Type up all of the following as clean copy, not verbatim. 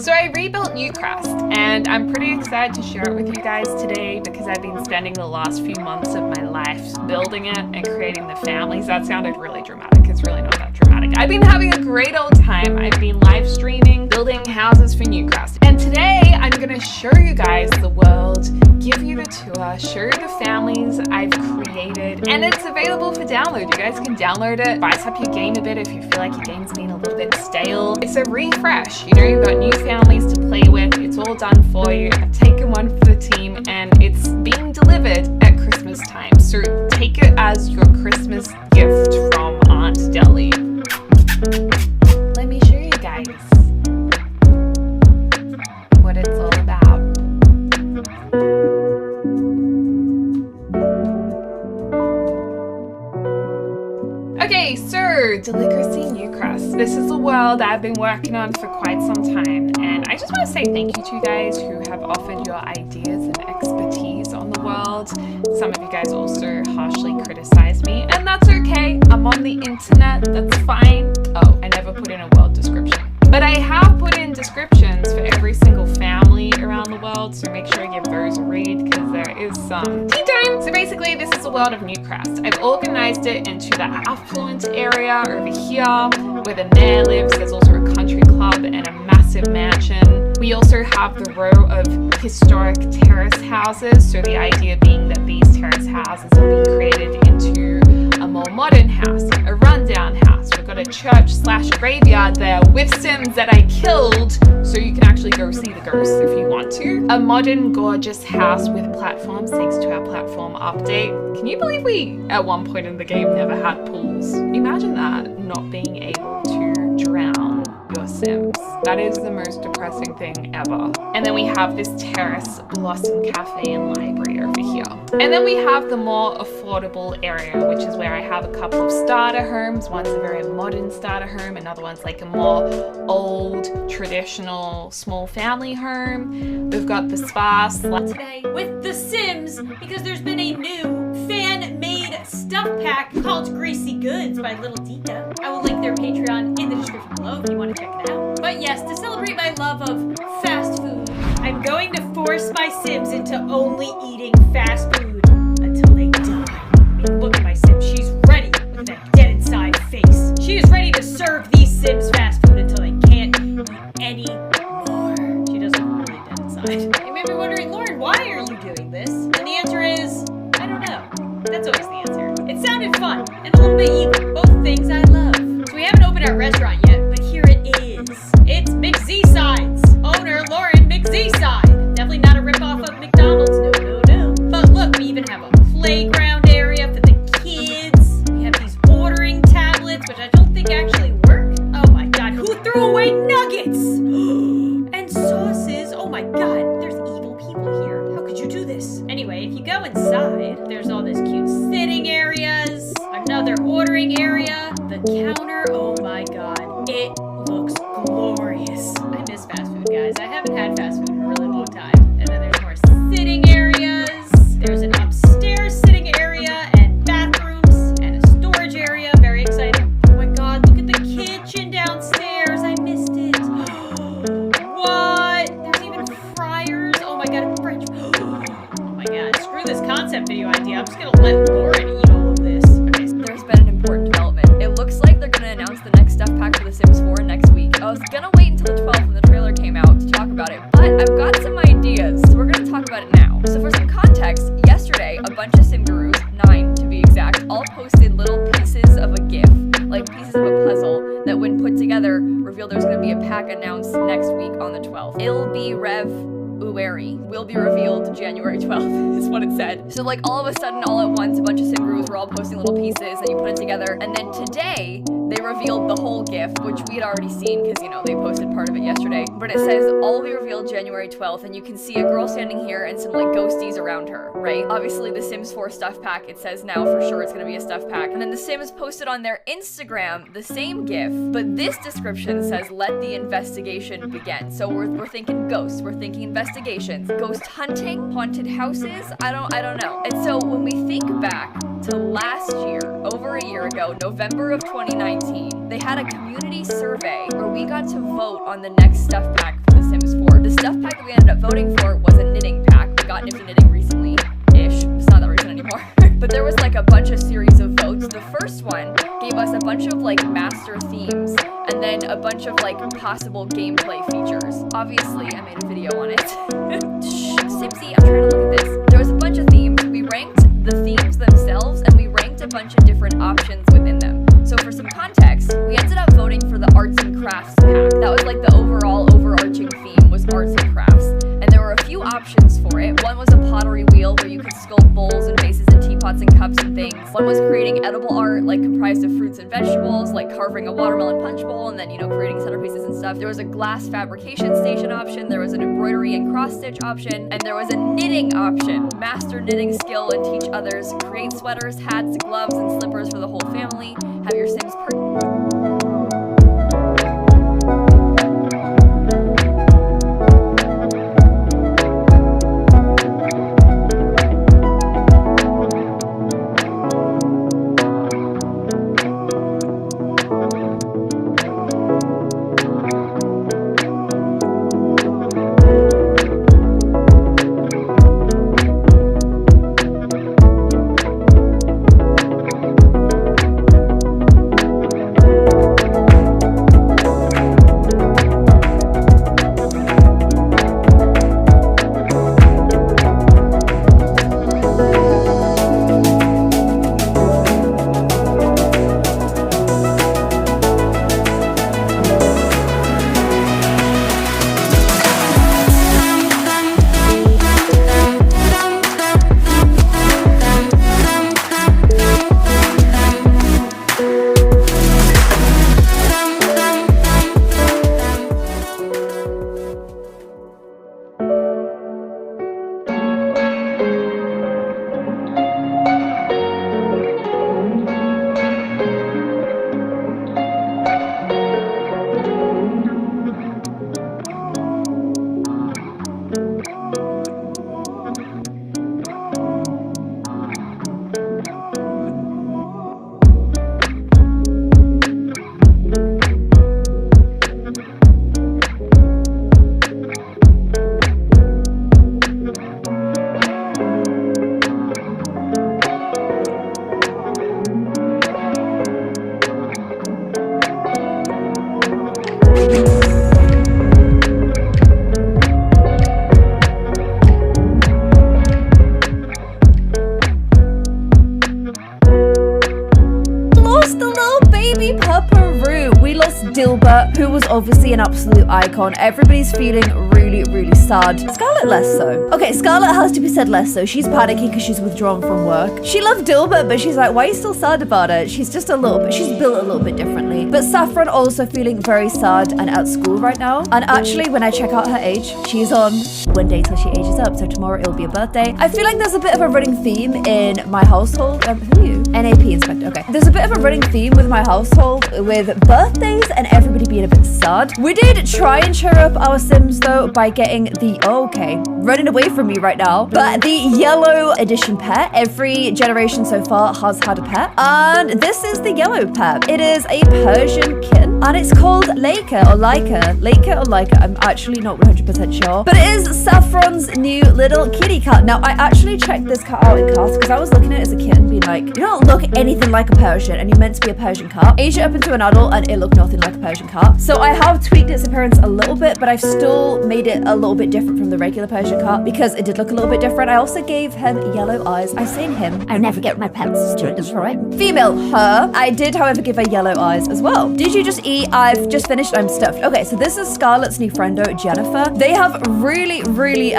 So I rebuilt Newcrest, and I'm pretty excited to share it with you guys today because I've been spending the last few months of my life building it and creating the families. That sounded really dramatic. It's really not that dramatic. I've been having a great old time. I've been live streaming, building houses for Newcrest. And today I'm gonna show you guys the world, give you the tour, show you the families I've created, and it's available for download. You guys can download it, spice up your game a bit if you feel like your game's been a little bit stale. It's a refresh. You know, you've got new families to play with. It's all done for you. I've taken one for the team and it's being delivered at Christmas time. So take it as your Christmas gift from Aunt Deli. Let me show you guys what it's all about. Okay, so Deligracy Newcrest. This is a world I've been working on for quite some time, and I just want to say thank you to you guys who have offered your ideas and expertise on the world. Some of you guys also harshly criticized me, and that's okay. I'm on the internet, that's fine. Oh, I never put in a world description. But I have put in descriptions for every single family around the world, so make sure you give those a read because there is some tea time. So basically, this is the world of Newcrest. I've organized it into the affluent area over here where the mayor lives. There's also a country club and a massive mansion. We also have the row of historic terrace houses, so the idea being that these terrace houses are being created into a more modern house, a rundown house. We've got a church/graveyard there with Sims that I killed, so you can actually go see the ghosts if you want to. A modern, gorgeous house with platforms thanks to our platform update. Can you believe we, at one point in the game, never had pools? Imagine that, not being able to drown your Sims. That is the most depressing thing ever. And then we have this terrace, Blossom Cafe and Library over here. And then we have the more affordable area, which is where I have a couple of starter homes. One's a very modern starter home, another one's like a more old, traditional, small family home. We've got the spa today with The Sims because there's been a new fan-made stuff pack called Greasy Goods by Little Dika. I will link their Patreon in the description below if you want to check it out. But yes, to celebrate my love of fast food, I'm going to force my Sims into only eating fast food until they die. I mean, look at my Sim. She's ready with that dead inside face. She is ready to serve these Sims fast food until they can't eat any more. She doesn't look really dead inside. You may be wondering, Lauren, why are you doing this? And the answer is, I don't know. That's always the answer. It sounded fun and a little bit evil. Both things I love. So we haven't opened our restaurant yet, but here it is. It's McZ-Sides. Owner Lauren McZ-Side. Definitely not a ripoff of McDonald's. No. But look, we even have a playground area for the kids. We have these ordering tablets, which I don't think actually work. Oh my god, who threw away nuggets? And sauces. Oh my god, there's evil people here. How could you do this? Anyway, if you go inside, there's all this cute sitting areas, another ordering area, the counter. Oh my god, it looks glorious. I miss fast food, guys. I haven't had fast food in a really long time. And then there's more sitting areas. There's an upstairs sitting area and bathrooms and a storage area. Very exciting. Oh my god, look at the kitchen downstairs. I missed it. What? There's even fryers. Oh my god, a fridge. Oh my god, screw this concept video idea. I'm just gonna let Lauren eat all of this. Okay. There's been an important development. It looks like they're gonna announce the next stuff pack for The Sims 4 next week. I was gonna wait until the 12th when the trailer came out to talk about it, but I've got some ideas, so we're gonna talk about it now. So for some context, yesterday, a bunch of Sim gurus, 9 to be exact, all posted little pieces of a GIF, like pieces of a puzzle, that when put together, revealed there's gonna be a pack announced next week on the 12th. It'll be Rev Ueri will be revealed January 12th, is what it said. So like all of a sudden, all at once, a bunch of Sim gurus were all posting little pieces and you put it together. And then today, they revealed the whole GIF, which we had already seen because, you know, they posted part of it yesterday. But it says, all will be revealed January 12th, and you can see a girl standing here and some like ghosties around her, right? Obviously, the Sims 4 stuff pack, it says now for sure it's gonna be a stuff pack. And then the Sims posted on their Instagram the same GIF, but this description says, let the investigation begin. So we're thinking ghosts, we're thinking investigations, ghost hunting, haunted houses, I don't know. And so when we think back to last year, over a year ago, November of 2019, they had a community survey where we got to vote on the next stuff pack for The Sims Sims 4. The stuff pack that we ended up voting for was a knitting pack. We got Nifty Knitting recently-ish. It's not that recent anymore. But there was like a bunch of series of votes. The first one gave us a bunch of like master themes and then a bunch of like possible gameplay features. Obviously, I made a video on it. Simsy, I'm trying to look at this. There was a bunch of themes. We ranked the themes themselves and we ranked a bunch of different options within them. So for some context, we ended up voting for the arts and crafts pack. That was like the overall overarching theme was arts and crafts. And there were a few options for it. One was a pottery wheel where you could sculpt bowls and vases and teapots and cups and things. One was creating edible art like comprised of fruits and vegetables, like carving a watermelon punch bowl and then, you know, creating centerpieces and stuff. There was a glass fabrication station option. There was an embroidery and cross stitch option. And there was a knitting option. Master knitting skill and teach others. Create sweaters, hats, gloves, and slippers for the whole family. Have your Sims Dilbert, who was obviously an absolute icon. Everybody's feeling really, really sad. Scarlett less so. Okay, Scarlett has to be said less so. She's panicking because she's withdrawn from work. She loved Dilbert, but she's like, why are you still sad about it? She's just a little bit, she's built a little bit differently. But Saffron also feeling very sad and at school right now. And actually, when I check out her age, she's on one day till she ages up. So tomorrow it'll be a birthday. I feel like there's a bit of a running theme in my household. Who are you? NAP inspector. Okay. There's a bit of a running theme with my household with birthdays and everybody being a bit sad. We did try and cheer up our Sims though by getting the, running away from me right now, but the yellow edition pet. Every generation so far has had a pet, and this is the yellow pet. It is a Persian kitten, and it's called Laika or Laika. I'm actually not 100% sure, but it is Saffron's new little kitty cat. Now, I actually checked this cat out in class because I was looking at it as a kitten, being like, you don't look anything like a Persian, and you're meant to be a Persian cat. Age it up into an adult, and it looked nothing like a Persian cat. So I have tweaked its appearance a little bit, but I've still made it a little bit different from the regular Persian cat because it did look a little bit different. I also gave him yellow eyes. I say him, I never get my pets to it, right? Female, her. I did, however, give her yellow eyes as well. Did you just eat? I've just finished. I'm stuffed. Okay, so this is Scarlett's new friendo, Jennifer. They have really, really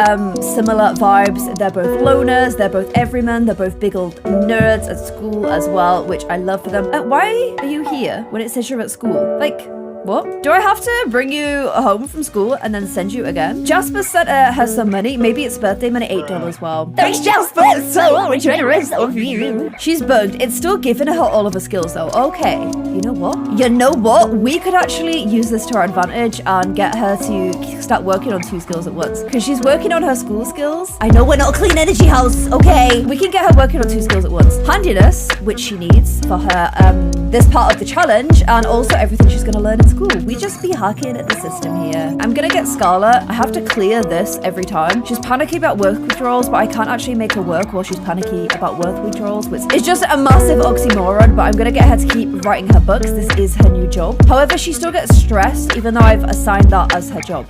similar vibes. They're both loners. They're both everymen. They're both big old nerds at school as well, which I love for them. Why are you here when it says you're at school? Like, what? Do I have to bring you home from school and then send you again? Jasper sent her some money. Maybe it's birthday money, $8. Well, thanks, Jasper. So generous of you. She's bugged. It's still giving her all of her skills though. Okay. You know what? You know what? We could actually use this to our advantage and get her to start working on 2 skills at once. Because she's working on her school skills. I know we're not a clean energy house, okay? We can get her working on 2 skills at once. Handiness, which she needs for her this part of the challenge, and also everything she's gonna learn in school. school. We just be hacking at the system here. I'm gonna get Scarlet. I have to clear this every time. She's panicky about work withdrawals, but I can't actually make her work while she's panicky about work withdrawals, which is just a massive oxymoron, but I'm gonna get her to keep writing her books. This is her new job. However, she still gets stressed, even though I've assigned that as her job.